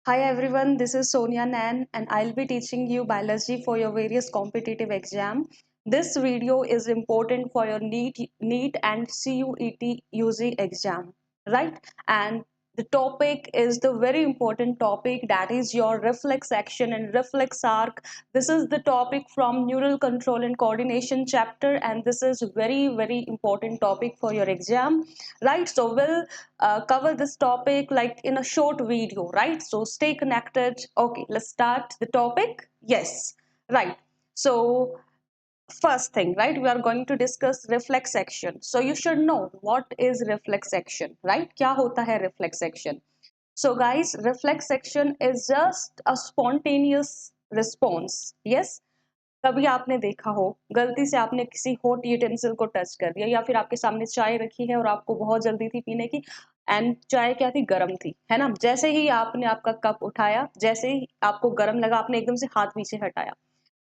Hi everyone, this is Sonia Nan and I'll be teaching you biology for your various competitive exam. This video is important for your NEET and CUET UG exam, right? And the topic is the very important topic, that is your reflex action and reflex arc. This is the topic from neural control and coordination chapter, and this is very important topic for your exam, right? So we'll cover this topic like in a short video, right? So stay connected. Okay, let's start the topic. Yes, right. So first thing, right, we are going to discuss reflex action. So you should know what is reflex action, right? क्या होता है reflex action? So guys, reflex action is just a spontaneous response. Yes, कभी आपने देखा हो गलती से आपने किसी हॉट यूटेंसिल को टच कर दिया, या फिर आपके सामने चाय रखी है और आपको बहुत जल्दी थी पीने की, एंड चाय क्या थी, गर्म थी, है ना। जैसे ही आपने आपका कप उठाया, जैसे ही आपको गर्म लगा, आपने एकदम से हाथ पीछे हटाया,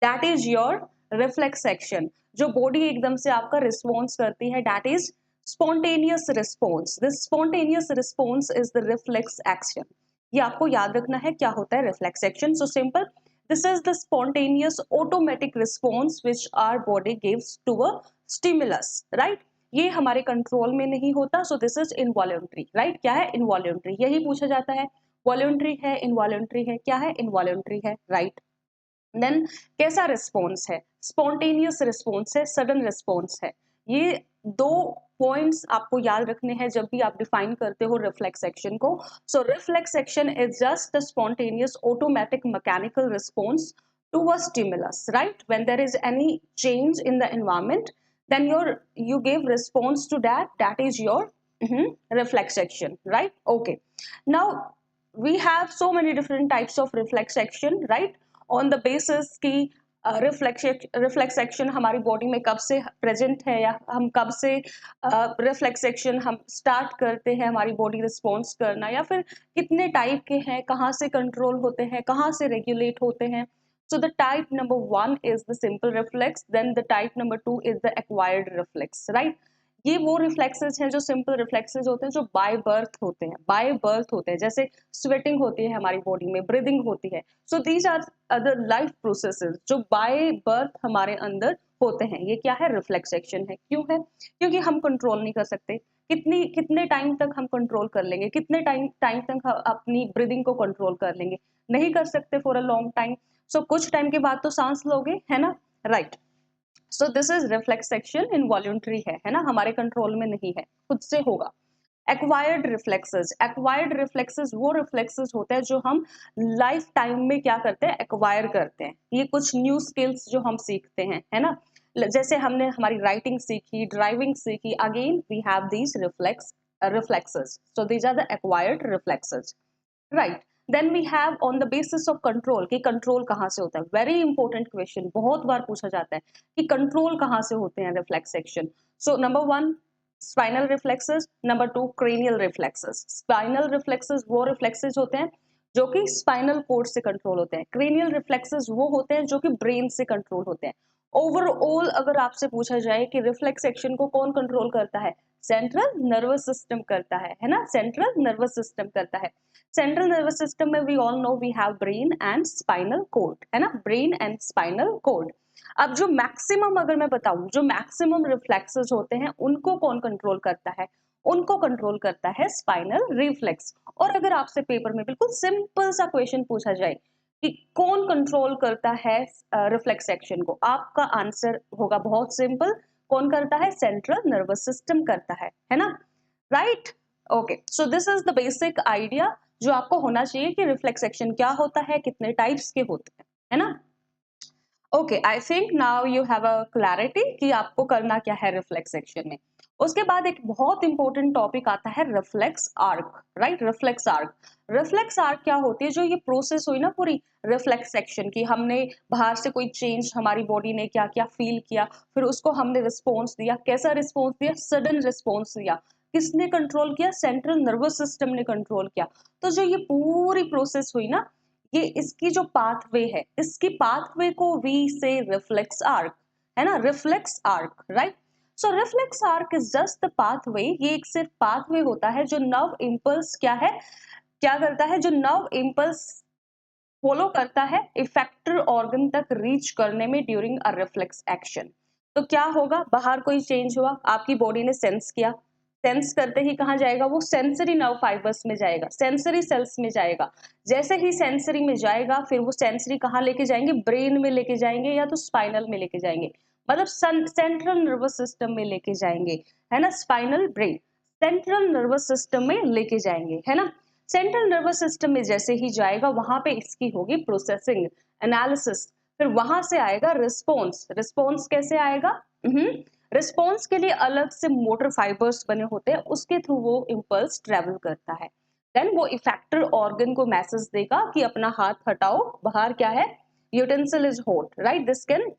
that is your reflex action. जो बॉडी एकदम से आपका रिस्पॉन्स करती है, that is spontaneous response. This spontaneous response is the reflex action. ये आपको याद रखना है क्या होता है reflex action. So simple, this is the spontaneous automatic response which our body gives to a stimulus, right? ये हमारे कंट्रोल में नहीं होता, so this is involuntary, right? क्या है? involuntary। यही पूछा जाता है, voluntary है, involuntary है, क्या है? involuntary है, right? देन कैसा रिस्पॉन्स है? स्पॉन्टेनियस रिस्पॉन्स है, सडन रिस्पॉन्स है। ये दो पॉइंट्स आपको याद रखने हैं जब भी आप डिफाइन करते हो रिफ्लेक्स एक्शन को। So reflex action is just a spontaneous automatic mechanical response to a stimulus, right? When there is any change in the environment, then you give response to that is your reflex action, right? Okay, now we have so many different types of reflex action, right? On the basis की reflex action हमारी body में कब से present है, या हम कब से रिफ्लेक्स एक्शन हम स्टार्ट करते हैं हमारी बॉडी रिस्पॉन्स करना, या फिर कितने टाइप के हैं, कहाँ से कंट्रोल होते हैं, कहाँ से रेगुलेट होते हैं। So the type number 1 is the simple reflex, then the type number 2 is the acquired reflex, right? ये वो रिफ्लेक्सेस हैं जो सिंपल रिफ्लेक्सेस होते हैं, जो बाय बर्थ होते हैं, बाय बर्थ होते हैं। जैसे स्वेटिंग होती है हमारी बॉडी में, ब्रीदिंग होती है। So these are other life processes जो बाय बर्थ हमारे अंदर होते हैं। ये क्या है? रिफ्लेक्स एक्शन है। क्यों है? क्योंकि हम कंट्रोल नहीं कर सकते। कितने टाइम तक हम कंट्रोल कर लेंगे? कितने टाइम टाइम तक हम अपनी ब्रीदिंग को कंट्रोल कर लेंगे? नहीं कर सकते फॉर अ लॉन्ग टाइम। सो कुछ टाइम के बाद तो सांस लोगे, है ना, right? So this is reflex action, involuntary है ना, हमारे कंट्रोल में नहीं है, खुद से होगा। एक्वायर्ड रिफ्लेक्सेस, एक्वायर्ड रिफ्लेक्सेस वो रिफ्लेक्सेस होते हैं जो हम लाइफ टाइम में क्या करते हैं, एक्वायर करते हैं। ये कुछ न्यू स्किल्स जो हम सीखते हैं, है ना। जैसे हमने हमारी राइटिंग सीखी, ड्राइविंग सीखी, again we have these reflexes, so these are the acquired reflexes, right? Then we have on the basis of control, कि कंट्रोल कहाँ से होता है। वेरी इंपॉर्टेंट क्वेश्चन, बहुत बार पूछा जाता है कि कंट्रोल कहाँ से होते हैं reflex action. So number 1 spinal reflexes, number 2 cranial reflexes. Spinal reflexes वो रिफ्लेक्सेस होते हैं जो कि स्पाइनल कोड से कंट्रोल होते हैं। क्रेनियल रिफ्लेक्सेस वो होते हैं जो कि ब्रेन से कंट्रोल होते हैं। ओवरऑल अगर आपसे पूछा जाए कि रिफ्लेक्स एक्शन को कौन कंट्रोल करता है, सेंट्रल नर्वस सिस्टम करता है ना, सेंट्रल नर्वस सिस्टम करता है। सेंट्रल नर्वस सिस्टम में we all know we have brain and spinal cord, है ना, ब्रेन एंड स्पाइनल कोड। अब जो मैक्सिमम, अगर मैं बताऊं, जो मैक्सिमम रिफ्लेक्सेस होते हैं उनको कौन कंट्रोल करता है? उनको कंट्रोल करता है स्पाइनल रिफ्लेक्स। और अगर आपसे पेपर में बिल्कुल सिंपल सा क्वेश्चन पूछा जाए कि कौन कंट्रोल करता है रिफ्लेक्स एक्शन को, आपका आंसर होगा बहुत सिंपल, कौन करता है? सेंट्रल नर्वस सिस्टम करता है ना, right? Okay, so this is the basic idea जो आपको होना चाहिए कि रिफ्लेक्स एक्शन क्या होता है, कितने टाइप्स के होते हैं, है ना। Okay, I think now you have a clarity कि आपको करना क्या है रिफ्लेक्स एक्शन में। उसके बाद एक बहुत इंपॉर्टेंट टॉपिक आता है reflex arc, right? Reflex arc, reflex arc क्या होती है? जो ये प्रोसेस हुई ना पूरी रिफ्लेक्स एक्शन की, हमने बाहर से कोई चेंज, हमारी बॉडी ने क्या क्या फील किया, फिर उसको हमने रिस्पॉन्स दिया। कैसा रिस्पॉन्स दिया? सडन रिस्पॉन्स दिया। किसने कंट्रोल किया? सेंट्रल नर्वस सिस्टम ने कंट्रोल किया। तो जो ये पूरी प्रोसेस हुई ना, ये इसकी जो पाथवे है, इसकी पाथवे को वी से रिफ्लेक्स आर्क, है ना, reflex arc, right? So reflex arc is just the pathway. ये एक सिर्फ पाथवे होता है जो नर्व इंपल्स क्या है, क्या करता है, जो नर्व इम्पल्स फॉलो करता है इफेक्टर ऑर्गन तक रीच करने में ड्यूरिंग अ रिफ्लेक्स एक्शन। तो क्या होगा, बाहर कोई चेंज हुआ, आपकी बॉडी ने सेंस किया, सेंस करते ही कहाँ जाएगा, वो सेंसरी नर्व फाइबर्स में जाएगा, सेंसरी सेल्स में जाएगा। जैसे ही सेंसरी में जाएगा, फिर वो सेंसरी कहाँ लेके जाएंगे, ब्रेन में लेके जाएंगे या तो स्पाइनल में लेके जाएंगे, मतलब सेंट्रल नर्वस सिस्टम में लेके जाएंगे, है ना, spinal brain central nervous system में लेके जाएंगे, है ना। सेंट्रल नर्वस सिस्टम में जैसे ही जाएगा, वहां पे इसकी होगी प्रोसेसिंग, एनालिसिस, फिर वहां से आएगा रिस्पॉन्स। रिस्पॉन्स कैसे आएगा, रिस्पॉन्स के लिए अलग से मोटर फाइबर्स बने होते हैं, उसके थ्रू वो इम्पल्स ट्रेवल करता है। देन वो इफेक्टर ऑर्गन को मैसेज देगा कि अपना हाथ हटाओ, बाहर क्या है, utensil is hot, right, this can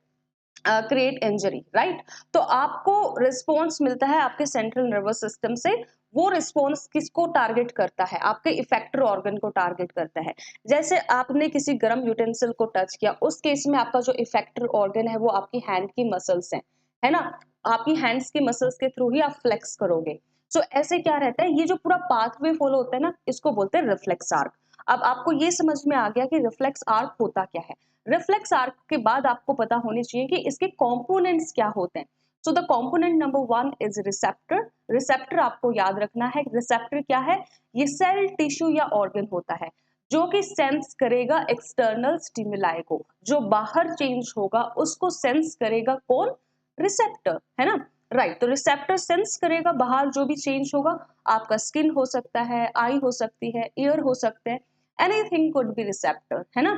create injury, right. तो आपको रिस्पॉन्स मिलता है आपके सेंट्रल नर्वस सिस्टम से। वो रिस्पॉन्स किसको टारगेट करता है, आपके इफेक्टर ऑर्गन को टारगेट करता है। जैसे आपने किसी गर्म यूटेंसिल को टच किया, उस केस में आपका जो इफेक्टर ऑर्गन है वो आपकी हैंड की मसल्स हैं, है ना, आपकी हैंड्स की मसल्स के थ्रू ही आप फ्लेक्स करोगे। सो ऐसे क्या रहता है, ये जो पूरा पाथवे फॉलो होता है ना, इसको बोलते हैं रिफ्लेक्स आर्क। अब आपको ये समझ में आ गया कि रिफ्लेक्स आर्क होता क्या है। रिफ्लेक्स आर्क के बाद आपको पता होनी चाहिए कि इसके कंपोनेंट्स क्या होते हैं। So the component number 1 is receptor. Receptor आपको याद रखना है, रिसेप्टर क्या है, ये सेल, टिश्यू या ऑर्गन होता है जो कि सेंस करेगा एक्सटर्नल स्टिमुलाई को, जो बाहर चेंज होगा उसको सेंस करेगा कौन, रिसेप्टर, है ना, राइट। तो रिसेप्टर सेंस करेगा बाहर जो भी चेंज होगा, आपका स्किन हो सकता है, आई हो सकती है, ईयर हो सकते हैं, एनीथिंग कुड बी रिसेप्टर, है ना,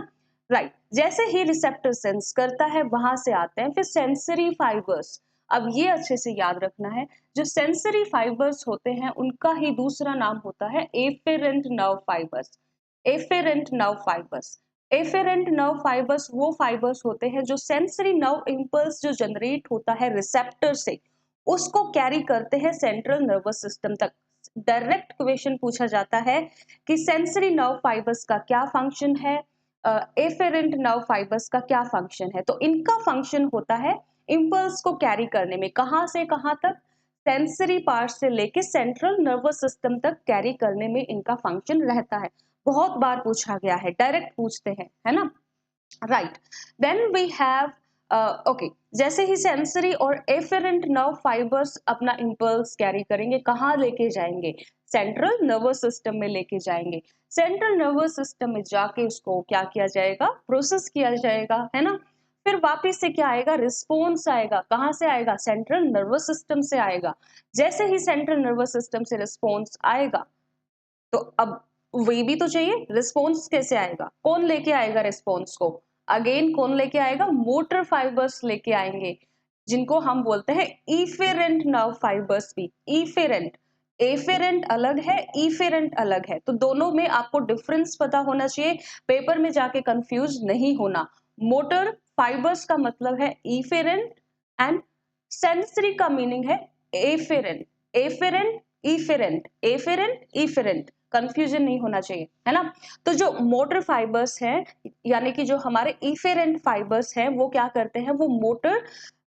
राइट। जैसे ही रिसेप्टर सेंस करता है, वहां से आते हैं फिर सेंसरी फाइबर्स। अब ये अच्छे से याद रखना है, जो सेंसरी फाइबर्स होते हैं उनका ही दूसरा नाम होता है efferent nerve fibres. Efferent nerve fibres, efferent nerve fibres वो फाइबर्स होते हैं जो सेंसरी नर्व इंपल्स जो जनरेट होता है रिसेप्टर से, उसको कैरी करते हैं सेंट्रल नर्वस सिस्टम तक। डायरेक्ट क्वेश्चन पूछा जाता है कि सेंसरी नर्व फाइबर्स का क्या फंक्शन है, एफेरेंट नर्व फाइबर्स का क्या फंक्शन है। तो इनका फंक्शन होता है इंपल्स को कैरी करने में, कहां से कहां तक, सेंसरी पार्ट से लेके सेंट्रल नर्वस सिस्टम तक कैरी करने में इनका फंक्शन रहता है। बहुत बार पूछा गया है, डायरेक्ट पूछते हैं, है ना, right. Then we have okay, जैसे ही सेंसरी और एफेरेंट नर्व फाइबर्स अपना इंपल्स कैरी करेंगे, कहाँ लेके जाएंगे, सेंट्रल नर्वस सिस्टम में लेके जाएंगे। सेंट्रल नर्वस सिस्टम में जाके उसको क्या किया जाएगा, प्रोसेस किया जाएगा, है ना। फिर वापस से क्या आएगा, रिस्पॉन्स आएगा, कहाँ से आएगा, सेंट्रल नर्वस सिस्टम से आएगा। जैसे ही सेंट्रल नर्वस सिस्टम से रिस्पॉन्स आएगा, तो अब वही भी तो चाहिए, रिस्पॉन्स कैसे आएगा, कौन लेके आएगा रिस्पॉन्स को, अगेन कौन लेके आएगा, मोटर फाइबर्स लेके आएंगे, जिनको हम बोलते हैं इफेरेंट नर्व फाइबर्स भी। इफेरेंट, एफेरेंट अलग है, इफेरेंट अलग है, तो दोनों में आपको डिफरेंस पता होना चाहिए, पेपर में जाके कंफ्यूज नहीं होना। मोटर फाइबर्स का मतलब है इफेरेंट एंड सेंसरी का मीनिंग है efferent. Efferent, efferent, efferent, efferent, confusion नहीं होना चाहिए, है ना। तो जो मोटर फाइबर्स हैं, यानी कि जो हमारे इफेरेंट फाइबर्स हैं, वो क्या करते हैं, वो मोटर,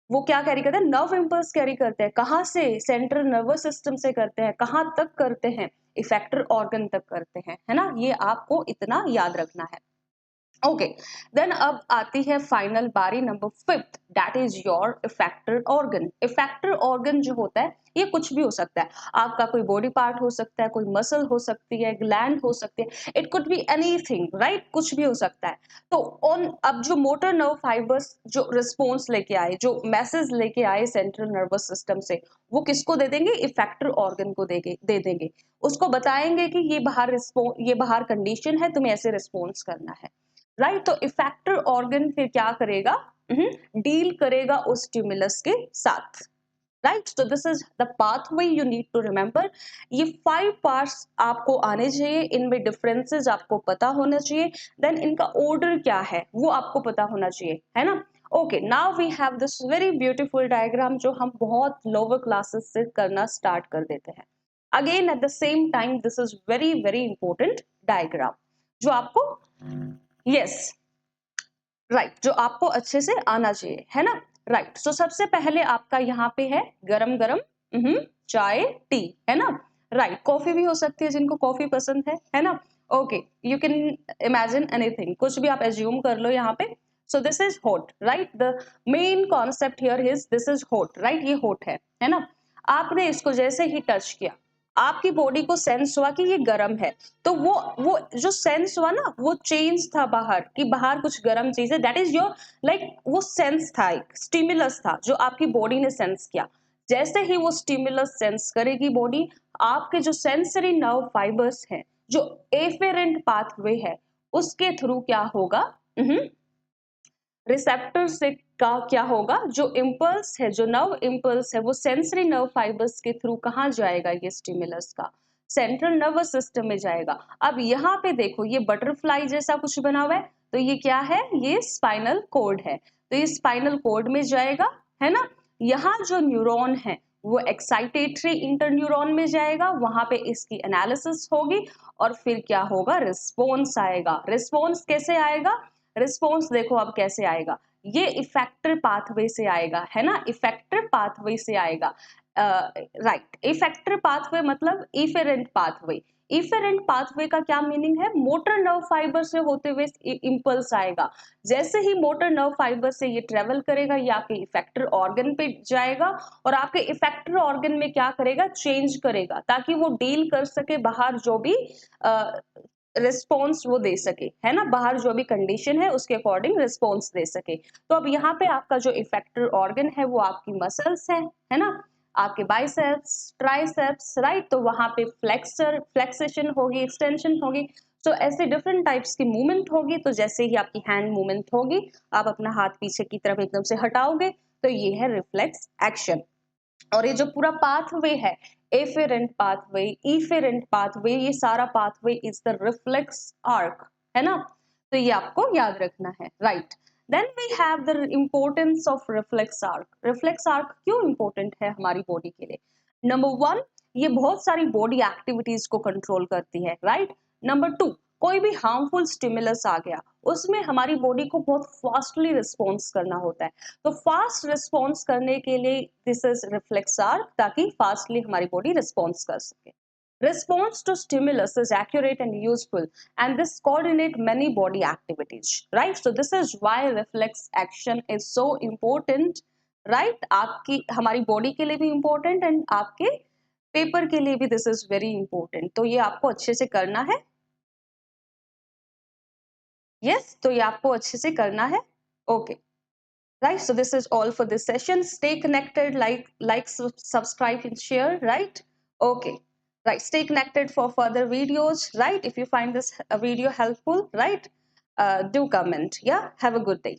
वो क्या कैरी करते हैं, नर्व इम्पल्स कैरी करते हैं, कहाँ से, सेंट्रल नर्वस सिस्टम से करते हैं, कहाँ तक करते हैं, इफेक्टर ऑर्गन तक करते हैं, है ना, ये आपको इतना याद रखना है। ओके, देन अब आती है फाइनल बारी number 5, that is your effector organ. Effector organ जो होता है ये कुछ भी हो सकता है, आपका कोई बॉडी पार्ट हो सकता है, कोई मसल हो सकती है, ग्लैंड हो सकती है, it could be anything, right, कुछ भी हो सकता है। तो ऑन अब जो मोटर नर्व फाइबर्स जो रिस्पॉन्स लेके आए, जो मैसेज लेके आए सेंट्रल नर्वस सिस्टम से, वो किसको दे देंगे, इफेक्टर ऑर्गन को दे देंगे, उसको बताएंगे कि ये बाहर कंडीशन है, तुम्हें ऐसे रिस्पॉन्स करना है, राइट। तो इफेक्टर ऑर्गन फिर क्या करेगा, डील करेगा उस स्टिमुलस के साथ, राइट। तो this is the pathway you need to remember. ये 5 पार्ट्स आपको आने चाहिए, इनमें डिफरेंसेस आपको पता होना चाहिए, देन इनका ऑर्डर क्या है वो आपको पता होना चाहिए, है ना। Okay, now we have this very beautiful diagram जो हम बहुत लोअर क्लासेस से करना स्टार्ट कर देते हैं। Again at the same time this is very very important diagram जो आपको, यस, राइट, जो आपको अच्छे से आना चाहिए, है ना, राइट। सो सबसे पहले आपका यहाँ पे है गरम गरम चाय, टी, है ना, राइट। कॉफी भी हो सकती है जिनको कॉफी पसंद है ना। Okay, you can imagine anything, कुछ भी आप एज्यूम कर लो यहाँ पे. So this is hot, right? The main concept here is this is hot, right? ये हॉट है ना? आपने इसको जैसे ही टच किया, आपकी बॉडी को सेंस हुआ कि ये गर्म है. तो वो जो सेंस हुआ ना, वो चेंज था बाहर, कि बाहर कुछ गर्म चीज है. दैट इज योर लाइक वो सेंस था, एक स्टिमुलस था जो आपकी बॉडी ने सेंस किया. जैसे ही वो स्टिमुलस सेंस करेगी बॉडी, आपके जो सेंसरी नर्व फाइबर्स हैं, जो एफेरेंट पाथवे है, उसके थ्रू क्या होगा, रिसेप्टर से का क्या होगा, जो इम्पल्स है, जो नर्व इम्पल्स है, वो सेंसरी नर्व फाइबर्स के थ्रू कहाँ जाएगा, ये स्टिमुलस का सेंट्रल नर्वस सिस्टम में जाएगा. अब यहाँ पे देखो, ये बटरफ्लाई जैसा कुछ बना हुआ है, तो ये क्या है, ये स्पाइनल कोड है. तो ये स्पाइनल कोड में जाएगा, है ना? यहाँ जो न्यूरॉन है वो एक्साइटेटरी इंटरन्यूरॉन में जाएगा, वहां पे इसकी एनालिसिस होगी, और फिर क्या होगा, रिस्पॉन्स आएगा. रिस्पॉन्स कैसे आएगा? रिस्पॉन्स देखो अब कैसे आएगा, ये इफेक्टर पाथवे से आएगा, है ना? इफेक्टर पाथवे से आएगा. राइट, इफेक्टर पाथवे मतलब इफेरेंट पाथवे. इफेरेंट पाथवे का क्या मीनिंग है? मोटर नर्व फाइबर से होते हुए इंपल्स आएगा. जैसे ही मोटर नर्व फाइबर से ये ट्रेवल करेगा, ये आपके इफेक्टर ऑर्गन पे जाएगा, और आपके इफेक्टर ऑर्गन में क्या करेगा, चेंज करेगा, ताकि वो डील कर सके बाहर जो भी रिस्पॉन्स वो दे सके, है ना? बाहर जो भी कंडीशन है उसके अकॉर्डिंग रिस्पॉन्स दे सके. तो अब यहाँ पे आपका जो इफेक्टर ऑर्गन है वो आपकी मसल्स है ना? आपके बाइसेप्स, ट्राइसेप्स, राइट? तो वहां पे फ्लेक्सेशन होगी, एक्सटेंशन होगी. तो ऐसे डिफरेंट टाइप्स की मूवमेंट होगी. तो जैसे ही आपकी हैंड मूवमेंट होगी, आप अपना हाथ पीछे की तरफ एकदम से हटाओगे, तो ये है रिफ्लेक्स एक्शन. और ये जो पूरा पाथवे है, एफेरेंट पाथवे, इफेरेंट पाथवे, ये सारा pathway is the reflex arc, है ना? तो ये आपको याद रखना है, right? Then we have the importance of reflex arc. Reflex arc क्यों इंपॉर्टेंट है हमारी बॉडी के लिए? नंबर वन, ये बहुत सारी बॉडी एक्टिविटीज को कंट्रोल करती है, राइट? नंबर टू, कोई भी हार्मफुल स्टिमुलस आ गया, उसमें हमारी बॉडी को बहुत फास्टली रिस्पॉन्स करना होता है. तो फास्ट रिस्पॉन्स करने के लिए दिस इज रिफ्लेक्स आर्क, ताकि फास्टली हमारी बॉडी रिस्पॉन्स कर सके. Response to stimulus is accurate and useful, and this coordinate many body activities, right? So this is why reflex action is so important, right? आपकी हमारी body के लिए भी important, and आपके पेपर के लिए भी दिस इज वेरी इंपॉर्टेंट. तो ये आपको अच्छे से करना है. यस, तो ये आपको अच्छे से करना है. Okay, right? So this is all for this session. Stay connected, subscribe and share, right? Okay, right, stay connected for further videos, right? If you find this video helpful, right, do comment. Yeah, have a good day.